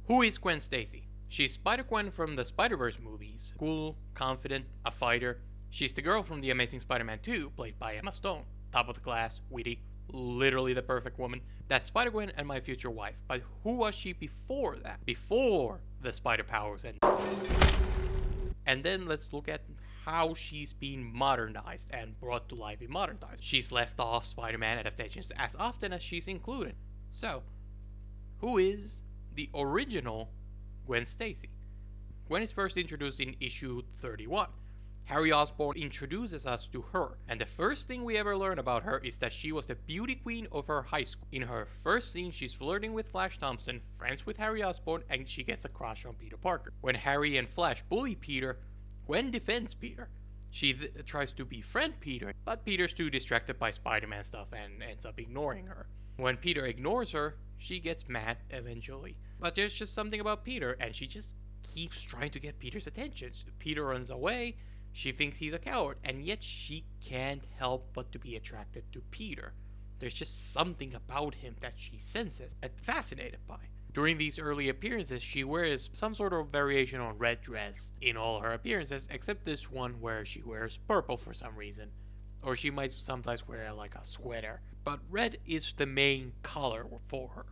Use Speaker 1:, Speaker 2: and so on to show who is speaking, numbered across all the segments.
Speaker 1: Who is Gwen Stacy? She's Spider-Gwen from the Spider-Verse movies. Cool, confident, a fighter. She's the girl from The Amazing Spider-Man 2, played by Emma Stone. Top of the class, witty, literally the perfect woman. That's Spider-Gwen and my future wife. But who was she before that? Before the spider powers and then let's look at how she's been modernized and brought to life in modern times. She's left off Spider-Man adaptations as often as she's included. So, who is the original Gwen Stacy? Gwen is first introduced in issue 31. Harry Osborn introduces us to her, and the first thing we ever learn about her is that she was the beauty queen of her high school. In her first scene, she's flirting with Flash Thompson, friends with Harry Osborn, and she gets a crush on Peter Parker. When Harry and Flash bully Peter, Gwen defends Peter. She tries to befriend Peter, but Peter's too distracted by Spider-Man stuff and ends up ignoring her. When Peter ignores her, she gets mad eventually. But there's just something about Peter, and she just keeps trying to get Peter's attention. Peter runs away. She thinks he's a coward, and yet she can't help but to be attracted to Peter. There's just something about him that she senses and fascinated by. During these early appearances, she wears some sort of variation on red dress in all her appearances, except this one where she wears purple for some reason. Or she might sometimes wear like a sweater. But red is the main color for her.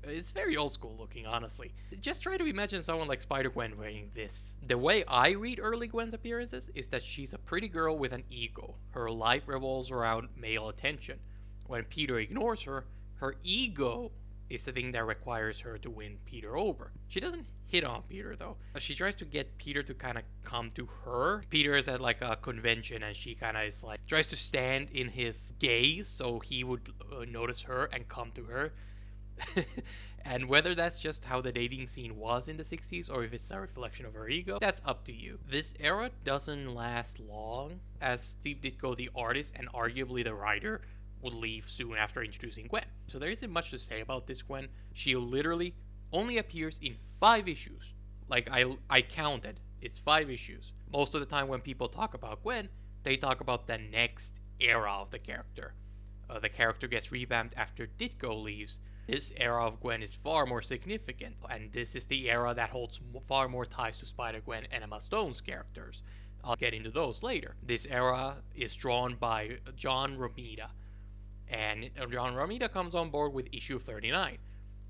Speaker 1: It's very old school looking, honestly. Just try to imagine someone like Spider-Gwen wearing this. The way I read early Gwen's appearances is that she's a pretty girl with an ego. Her life revolves around male attention. When Peter ignores her, her ego is the thing that requires her to win Peter over. She doesn't hit on Peter though. She tries to get Peter to kind of come to her. Peter is at like a convention and she kind of is like, tries to stand in his gaze so he would notice her and come to her. And whether that's just how the dating scene was in the 60s or if it's a reflection of her ego, that's up to you. This era doesn't last long, as Steve Ditko, the artist and arguably the writer, would leave soon after introducing Gwen. So there isn't much to say about this Gwen. She literally only appears in 5 issues. Like I counted, it's 5 issues. Most of the time when people talk about Gwen, they talk about the next era of the character. The character gets revamped after Ditko leaves. This era of Gwen is far more significant, and this is the era that holds far more ties to Spider-Gwen and Emma Stone's characters. I'll get into those later. This era is drawn by John Romita, and John Romita comes on board with issue 39.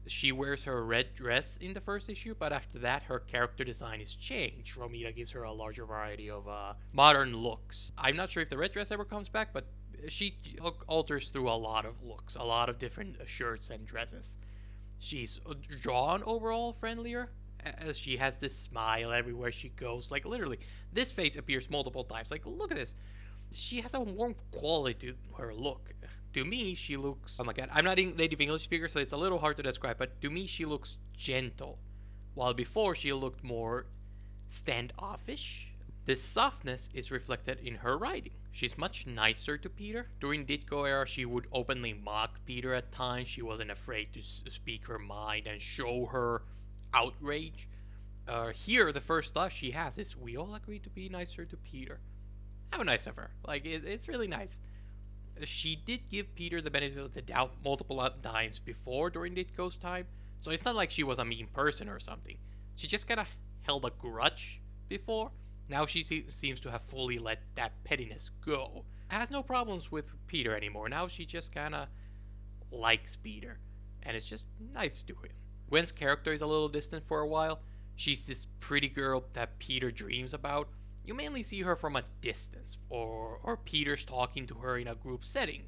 Speaker 1: She wears her red dress in the first issue, but after that her character design is changed. Romita gives her a larger variety of modern looks. I'm not sure if the red dress ever comes back, but she alters through a lot of looks, a lot of different shirts and dresses. She's drawn overall friendlier, as she has this smile everywhere she goes. Like literally, this face appears multiple times. Like look at this. She has a warm quality to her look. To me, she looks, oh my god, I'm not a native English speaker, so it's a little hard to describe, but to me she looks gentle, while before she looked more standoffish. This softness is reflected in her writing. She's much nicer to Peter. During Ditko era, she would openly mock Peter at times. She wasn't afraid to speak her mind and show her outrage. Here, the first thought she has is, we all agree to be nicer to Peter. How nice of her. Like, it's really nice. She did give Peter the benefit of the doubt multiple times before during Ditko's time, so it's not like she was a mean person or something. She just kind of held a grudge before. Now she seems to have fully let that pettiness go. Has no problems with Peter anymore. Now she just kind of likes Peter, and it's just nice to him. Gwen's character is a little distant for a while. She's this pretty girl that Peter dreams about. You mainly see her from a distance, or Peter's talking to her in a group setting.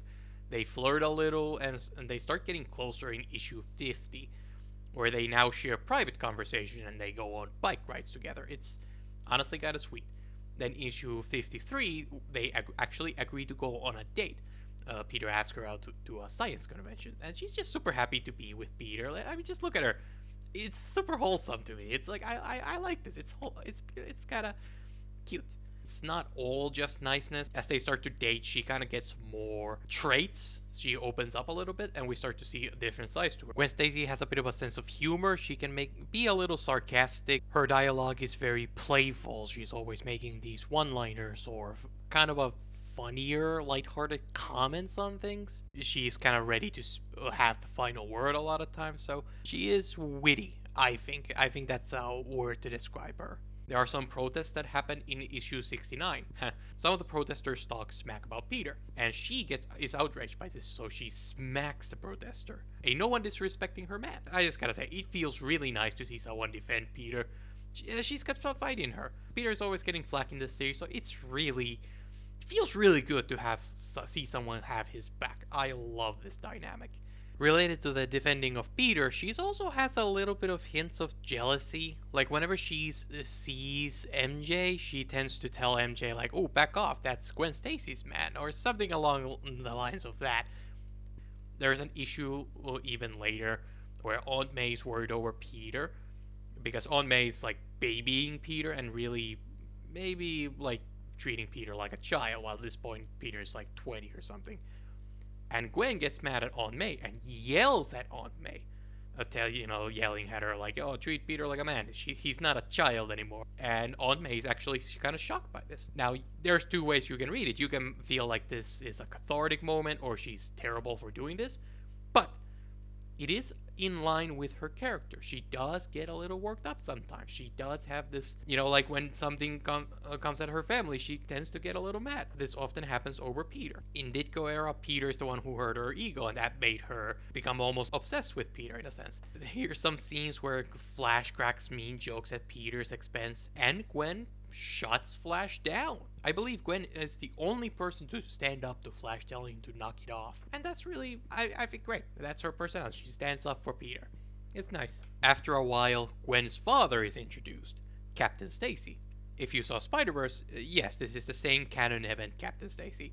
Speaker 1: They flirt a little, and they start getting closer in issue 50, where they now share private conversation and they go on bike rides together. It's honestly kind of sweet. Then issue 53, they actually agree to go on a date. Peter asks her out to a science convention, and she's just super happy to be with Peter. Like, I mean, just look at her. It's super wholesome to me. It's like I like this. It's kind of cute. It's not all just niceness. As they start to date, she kind of gets more traits. She opens up a little bit, and we start to see a different sides to her. Gwen Stacy has a bit of a sense of humor. She can be a little sarcastic. Her dialogue is very playful. She's always making these one-liners or kind of a funnier, lighthearted comments on things. She's kind of ready to have the final word a lot of times, so she is witty. I think that's a word to describe her. There are some protests that happen in issue 69. Some of the protesters talk smack about Peter, and is outraged by this, so she smacks the protester. Ain't no one disrespecting her man. I just gotta say, it feels really nice to see someone defend Peter. She's got some fight in her. Peter's always getting flack in this series, so it feels really good to see someone have his back. I love this dynamic. Related to the defending of Peter, she also has a little bit of hints of jealousy. Like whenever she sees MJ, she tends to tell MJ like, "Oh, back off, that's Gwen Stacy's man," or something along the lines of that. There's an issue even later where Aunt May's worried over Peter because Aunt May's like babying Peter and really maybe like treating Peter like a child, while at this point Peter is like 20 or something. And Gwen gets mad at Aunt May and yells at Aunt May. Yelling at her like, "Oh, treat Peter like a man. He's not a child anymore." And Aunt May is actually kind of shocked by this. Now, there's two ways you can read it. You can feel like this is a cathartic moment or she's terrible for doing this. But it is in line with her character. She does get a little worked up sometimes. She does have this, like when something comes at her family, she tends to get a little mad. This often happens over Peter. In Ditko era, Peter is the one who hurt her ego, and that made her become almost obsessed with Peter in a sense. Here's some scenes where Flash cracks mean jokes at Peter's expense, and Gwen shuts Flash down. I believe Gwen is the only person to stand up to Flash, telling him to knock it off. And that's really, I think, great. That's her personality. She stands up for Peter. It's nice. After a while, Gwen's father is introduced, Captain Stacy. If you saw Spider-Verse, yes, this is the same canon event, Captain Stacy.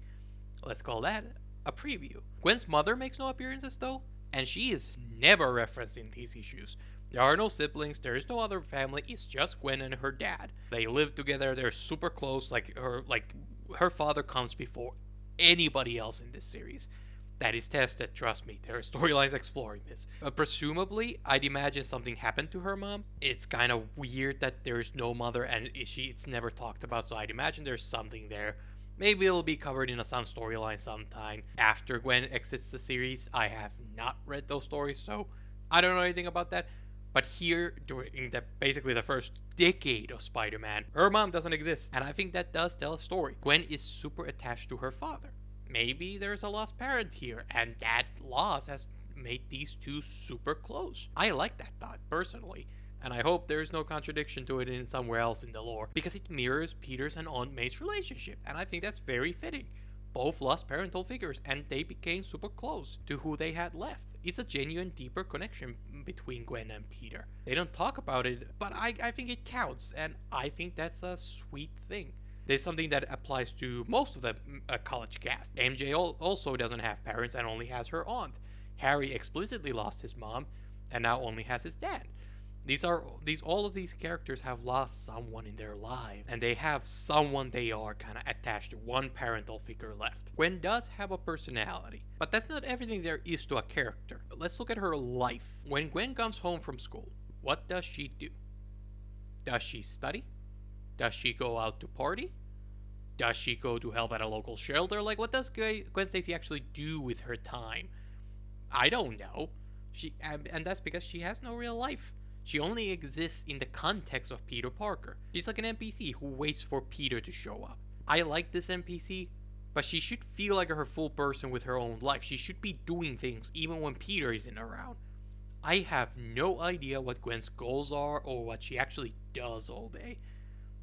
Speaker 1: Let's call that a preview. Gwen's mother makes no appearances, though, and she is never referenced in these issues. There are no siblings, there is no other family, it's just Gwen and her dad. They live together, they're super close, her father comes before anybody else in this series. That is tested, trust me, there are storylines exploring this. Presumably, I'd imagine something happened to her mom. It's kind of weird that there's no mother and it's never talked about, so I'd imagine there's something there. Maybe it'll be covered in a Sun storyline sometime after Gwen exits the series. I have not read those stories, so I don't know anything about that. But here, during basically the first decade of Spider-Man, her mom doesn't exist, and I think that does tell a story. Gwen is super attached to her father. Maybe there's a lost parent here, and that loss has made these two super close. I like that thought, personally, and I hope there's no contradiction to it in somewhere else in the lore, because it mirrors Peter's and Aunt May's relationship, and I think that's very fitting. Both lost parental figures, and they became super close to who they had left. It's a genuine, deeper connection between Gwen and Peter. They don't talk about it, but I think it counts, and I think that's a sweet thing. There's something that applies to most of the college cast. MJ also doesn't have parents and only has her aunt. Harry explicitly lost his mom, and now only has his dad. All of these characters have lost someone in their life, and they have someone they are kind of attached to, one parental figure left. Gwen does have a personality, but that's not everything there is to a character. Let's look at her life. When Gwen comes home from school, what does she do? Does she study? Does she go out to party? Does she go to help at a local shelter? Like, what does Gwen Stacy actually do with her time? I don't know. And that's because she has no real life. She only exists in the context of Peter Parker. She's like an NPC who waits for Peter to show up. I like this NPC, but she should feel like her full person with her own life. She should be doing things even when Peter isn't around. I have no idea what Gwen's goals are or what she actually does all day.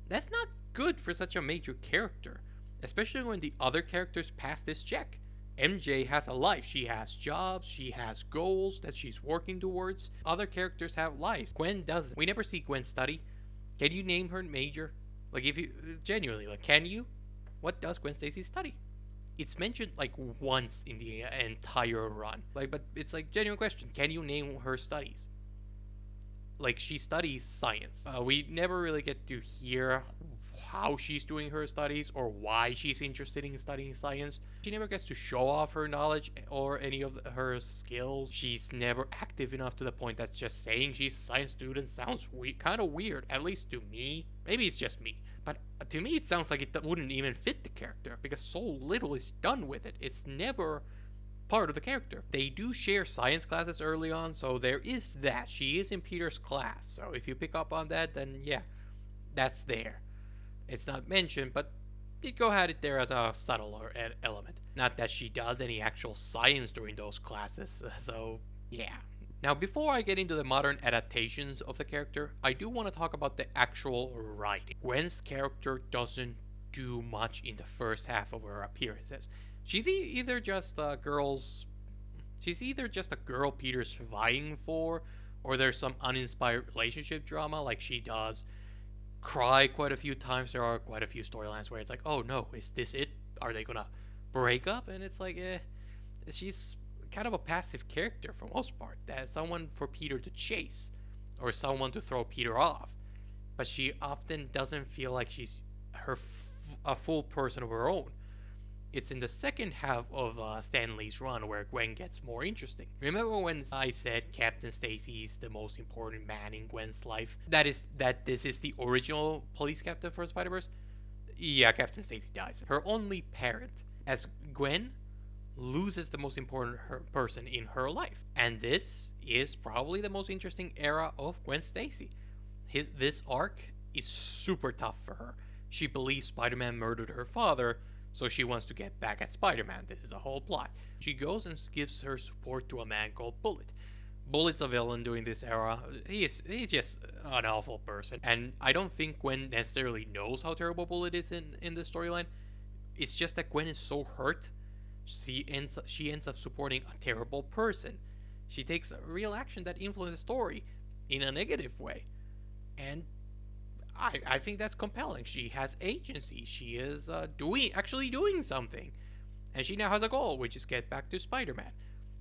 Speaker 1: That's not good for such a major character, especially when the other characters pass this check. MJ has a life. She has jobs, she has goals that she's working towards. Other characters have lives. Gwen doesn't. We never see Gwen study. Can you name her major? Like, if you genuinely, like, can you? What does Gwen Stacy study? It's mentioned like once in the entire run. Like, but it's like genuine question. Can you name her studies? Like, she studies science. We never really get to hear how she's doing her studies or why she's interested in studying science. She never gets to show off her knowledge or any of her skills. She's never active enough to the point that just saying she's a science student sounds kind of weird, at least to me. Maybe it's just me, but to me it sounds like it wouldn't even fit the character because so little is done with it. It's never part of the character. They do share science classes early on, so there is that. She is in Peter's class, so if you pick up on that, then yeah, that's there. It's not mentioned, but you go ahead it there as a subtler element. Not that she does any actual science during those classes, so yeah. Now, before I get into the modern adaptations of the character, I do want to talk about the actual writing. Gwen's character doesn't do much in the first half of her appearances. She's either just a girl's. She's either just a girl Peter's vying for, or there's some uninspired relationship drama like she does cry quite a few times. There are quite a few storylines where it's like, oh no, is this it? Are they gonna break up? And it's like, she's kind of a passive character for most part. That someone for Peter to chase, or someone to throw Peter off. But she often doesn't feel like she's a full person of her own. It's in the second half of Stan Lee's run where Gwen gets more interesting. Remember when I said Captain Stacy is the most important man in Gwen's life? That this is the original police captain for Spider-Verse? Yeah, Captain Stacy dies. Her only parent, as Gwen loses the most important person in her life. And this is probably the most interesting era of Gwen Stacy. This arc is super tough for her. She believes Spider-Man murdered her father, so she wants to get back at Spider-Man. This is a whole plot. She goes and gives her support to a man called Bullet. Bullet's a villain during this era. He's just an awful person. And I don't think Gwen necessarily knows how terrible Bullet is in the storyline. It's just that Gwen is so hurt, she ends up supporting a terrible person. She takes real action that influences the story in a negative way. And I think that's compelling. She has agency. She is actually doing something. And she now has a goal, which is get back to Spider-Man.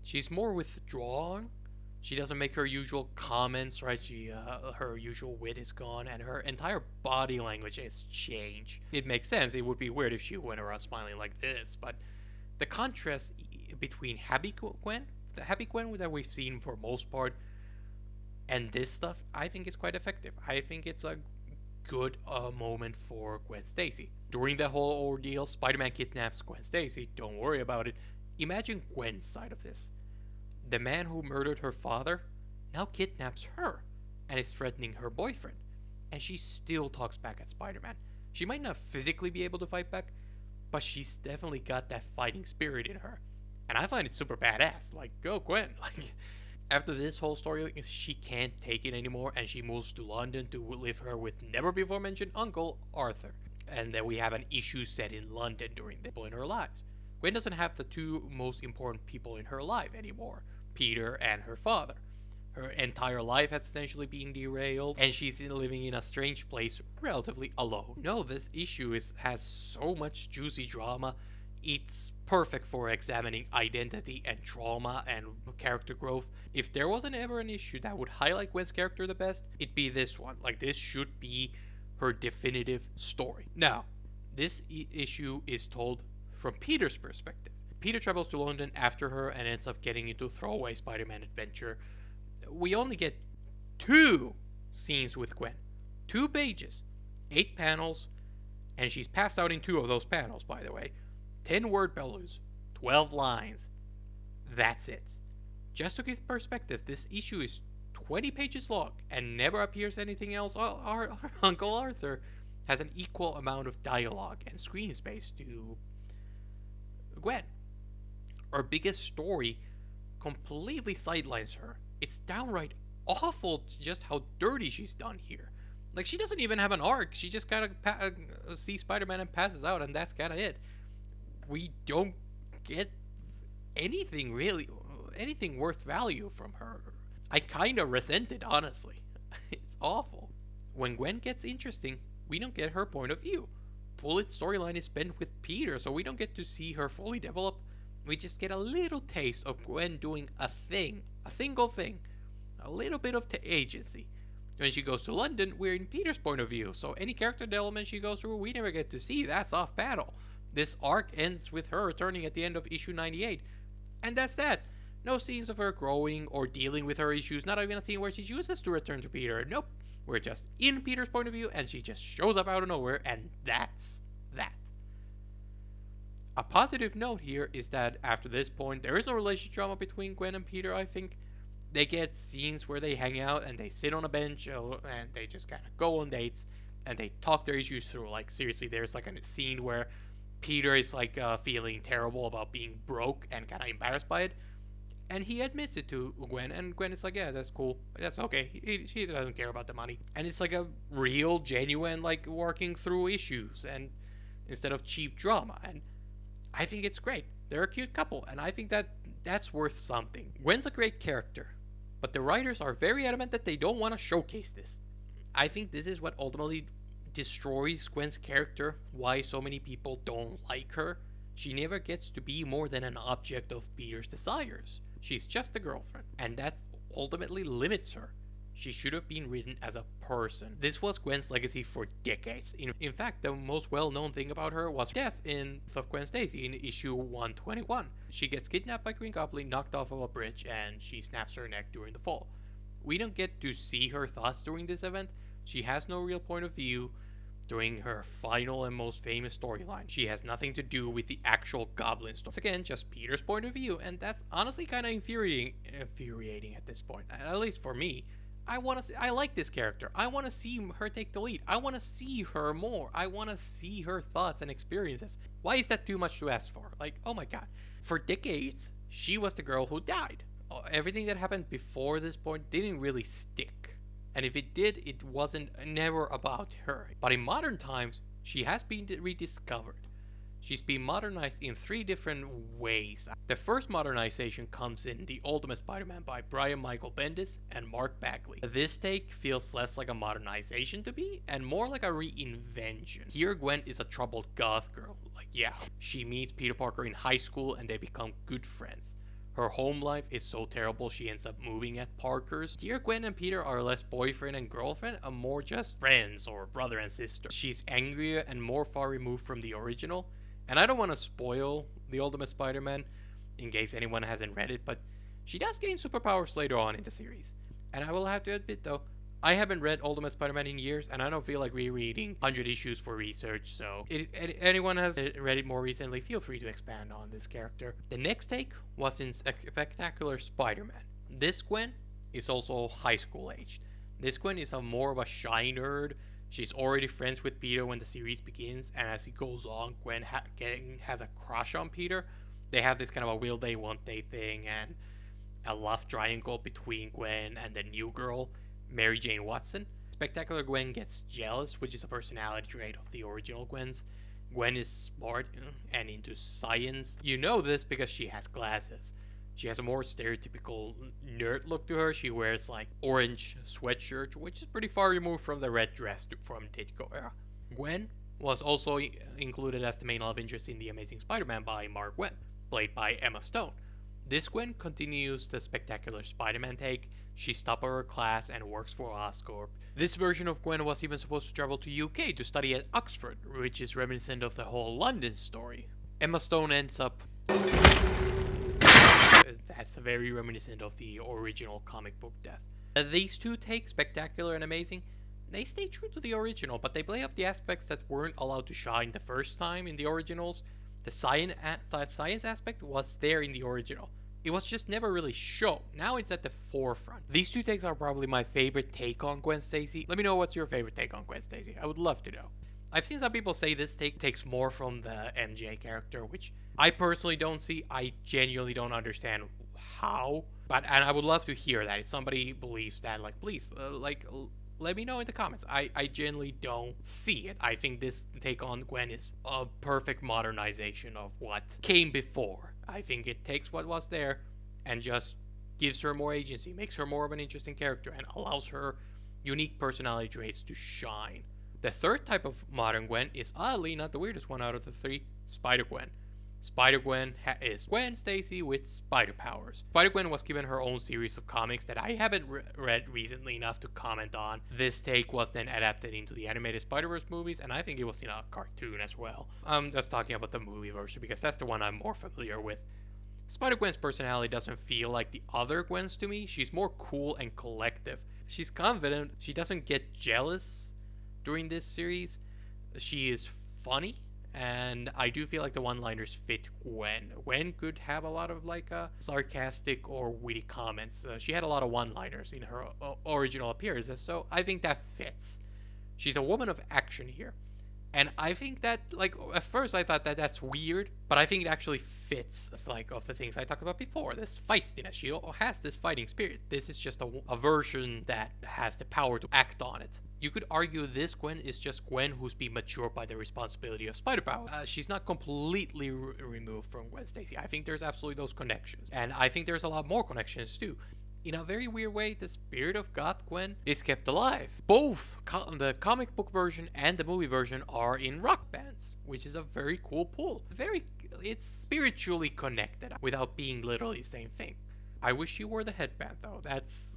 Speaker 1: She's more withdrawn. She doesn't make her usual comments, right? Her usual wit is gone, and her entire body language has changed. It makes sense. It would be weird if she went around smiling like this, but the contrast between the happy Gwen that we've seen for most part, and this stuff, I think is quite effective. I think it's a good moment for Gwen Stacy. During the whole ordeal, Spider-Man kidnaps Gwen Stacy. Don't worry about it. Imagine Gwen's side of this. The man who murdered her father now kidnaps her and is threatening her boyfriend. And she still talks back at Spider-Man. She might not physically be able to fight back, but she's definitely got that fighting spirit in her. And I find it super badass. Like, go Gwen. Like, after this whole story, she can't take it anymore, and she moves to London to live her with never-before-mentioned uncle, Arthur. And then we have an issue set in London during the people in her lives. Gwen doesn't have the two most important people in her life anymore, Peter and her father. Her entire life has essentially been derailed, and she's living in a strange place, relatively alone. No, this issue has so much juicy drama. It's perfect for examining identity and trauma and character growth. If there wasn't ever an issue that would highlight Gwen's character the best, it'd be this one. Like, this should be her definitive story. Now, this issue is told from Peter's perspective. Peter travels to London after her and ends up getting into a throwaway Spider-Man adventure. We only get 2 scenes with Gwen. 2 pages, 8 panels, and she's passed out in 2 of those panels, by the way. 10 word balloons, 12 lines. That's it. Just to give perspective, this issue is 20 pages long and never appears anything else. Our Uncle Arthur has an equal amount of dialogue and screen space to Gwen. Our biggest story completely sidelines her. It's downright awful just how dirty she's done here. Like, she doesn't even have an arc. She just kind of sees Spider-Man and passes out, and that's kind of it. We don't get anything worth value from her. I kind of resent it, honestly. It's awful. When Gwen gets interesting, we don't get her point of view. Bullet's storyline is spent with Peter, so we don't get to see her fully develop. We just get a little taste of Gwen doing a thing, a single thing, a little bit of agency. When she goes to London, we're in Peter's point of view, so any character development she goes through, we never get to see. That's off panel. This arc ends with her returning at the end of issue 98. And that's that. No scenes of her growing or dealing with her issues, not even a scene where she chooses to return to Peter. Nope. We're just in Peter's point of view, and she just shows up out of nowhere, and that's that. A positive note here is that after this point, there is no relationship drama between Gwen and Peter, I think. They get scenes where they hang out and they sit on a bench and they just kind of go on dates and they talk their issues through. Like, seriously, there's like a scene where Peter is like feeling terrible about being broke and kind of embarrassed by it. And he admits it to Gwen, and Gwen is like, yeah, that's cool. That's okay. She doesn't care about the money. And it's like a real, genuine, like, working through issues and instead of cheap drama. And I think it's great. They're a cute couple, and I think that's worth something. Gwen's a great character, but the writers are very adamant that they don't want to showcase this. I think this is what ultimately destroys Gwen's character, why so many people don't like her. She never gets to be more than an object of Peter's desires. She's just a girlfriend, and that ultimately limits her. She should have been written as a person. This was Gwen's legacy for decades. In fact, the most well-known thing about her was death of Gwen Stacy in issue 121. She gets kidnapped by Green Goblin, knocked off of a bridge, and she snaps her neck during the fall. We don't get to see her thoughts during this event. She has no real point of view during her final and most famous storyline. She has nothing to do with the actual Goblin story. It's again just Peter's point of view, and that's honestly kind of infuriating at this point. At least for me. I like this character. I want to see her take the lead. I want to see her more. I want to see her thoughts and experiences. Why is that too much to ask for? Like, oh my god. For decades, she was the girl who died. Everything that happened before this point didn't really stick. And if it did, it wasn't never about her. But in modern times, she has been rediscovered. She's been modernized in 3 different ways. The first modernization comes in The Ultimate Spider-Man by Brian Michael Bendis and Mark Bagley. This take feels less like a modernization to me and more like a reinvention. Here Gwen is a troubled goth girl. Like, yeah, she meets Peter Parker in high school and they become good friends. Her home life is so terrible she ends up moving at Parker's. Here Gwen and Peter are less boyfriend and girlfriend and more just friends or brother and sister. She's angrier and more far removed from the original. And I don't want to spoil The Ultimate Spider-Man in case anyone hasn't read it, but she does gain superpowers later on in the series. And I will have to admit though, I haven't read Ultimate Spider-Man in years, and I don't feel like rereading 100 issues for research, so if anyone has read it more recently, feel free to expand on this character. The next take was in Spectacular Spider-Man. This Gwen is also high school aged. This Gwen is more of a shy nerd. She's already friends with Peter when the series begins, and as it goes on, Gwen has a crush on Peter. They have this kind of a will they, won't they thing, and a love triangle between Gwen and the new girl, Mary Jane Watson. Spectacular Gwen gets jealous, which is a personality trait of the original Gwens. Gwen is smart and into science. You know this because she has glasses. She has a more stereotypical nerd look to her. She wears like orange sweatshirt, which is pretty far removed from the red dress from Ditko era. Gwen was also included as the main love interest in The Amazing Spider-Man by Mark Webb, played by Emma Stone. This Gwen continues the Spectacular Spider-Man take. She's top of her class and works for Oscorp. This version of Gwen was even supposed to travel to UK to study at Oxford, which is reminiscent of the whole London story. Emma Stone ends up... That's very reminiscent of the original comic book death. These two takes, Spectacular and Amazing, they stay true to the original, but they play up the aspects that weren't allowed to shine the first time in the originals. The science aspect was there in the original. It was just never really shown. Now it's at the forefront. These two takes are probably my favorite take on Gwen Stacy. Let me know what's your favorite take on Gwen Stacy. I would love to know. I've seen some people say this take takes more from the MJ character, which I personally don't see. I genuinely don't understand how. And I would love to hear that. If somebody believes that, like, please, let me know in the comments. I genuinely don't see it. I think this take on Gwen is a perfect modernization of what came before. I think it takes what was there and just gives her more agency, makes her more of an interesting character, and allows her unique personality traits to shine. The third type of modern Gwen is oddly not the weirdest one out of the 3, Spider-Gwen. Spider-Gwen is Gwen Stacy with spider powers. Spider-Gwen was given her own series of comics that I haven't read recently enough to comment on. This take was then adapted into the animated Spider-Verse movies, and I think it was in a cartoon as well. I'm just talking about the movie version because that's the one I'm more familiar with. Spider-Gwen's personality doesn't feel like the other Gwens to me. She's more cool and collective. She's confident. She doesn't get jealous during this series. She is funny and I do feel like the one-liners fit Gwen. Gwen could have a lot of like sarcastic or witty comments. She had a lot of one-liners in her original appearances, so I think that fits. She's a woman of action here. And I think that, like, at first I thought that that's weird, but I think it actually fits. It's like of the things I talked about before, this feistiness. She has this fighting spirit. This is just a version that has the power to act on it. You could argue this Gwen is just Gwen who's been matured by the responsibility of spider power. She's not completely removed from Gwen Stacy. I think there's absolutely those connections. And I think there's a lot more connections too. In a very weird way, the spirit of Goth Gwen is kept alive. Both the comic book version and the movie version are in rock bands, which is a very cool pull. It's spiritually connected without being literally the same thing. I wish she wore the headband though. That's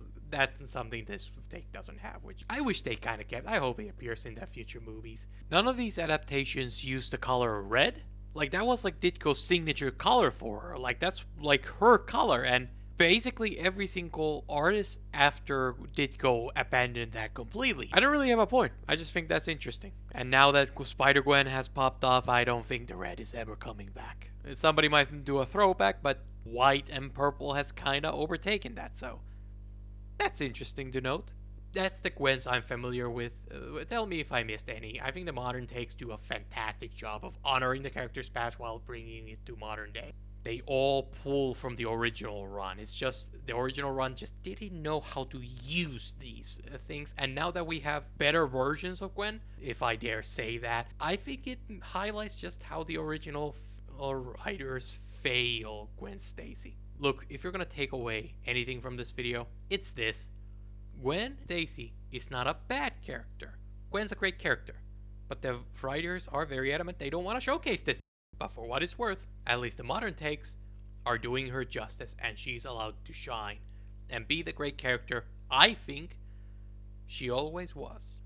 Speaker 1: something this take doesn't have, which I wish they kind of kept. I hope it appears in the future movies. None of these adaptations use the color red. Like, that was like Ditko's signature color for her. Like, that's like her color, and basically every single artist after Ditko abandoned that completely. I don't really have a point. I just think that's interesting. And now that Spider-Gwen has popped off, I don't think the red is ever coming back. Somebody might do a throwback, but white and purple has kind of overtaken that, so that's interesting to note. That's the Gwens I'm familiar with. Tell me if I missed any. I think the modern takes do a fantastic job of honoring the character's past while bringing it to modern day. They all pull from the original run. It's just the original run just didn't know how to use these things. And now that we have better versions of Gwen, if I dare say that, I think it highlights just how the original writers fail Gwen Stacy. Look, if you're gonna take away anything from this video, it's this. Gwen Stacy is not a bad character. Gwen's a great character. But the writers are very adamant they don't want to showcase this. But for what it's worth, at least the modern takes are doing her justice, and she's allowed to shine and be the great character I think she always was.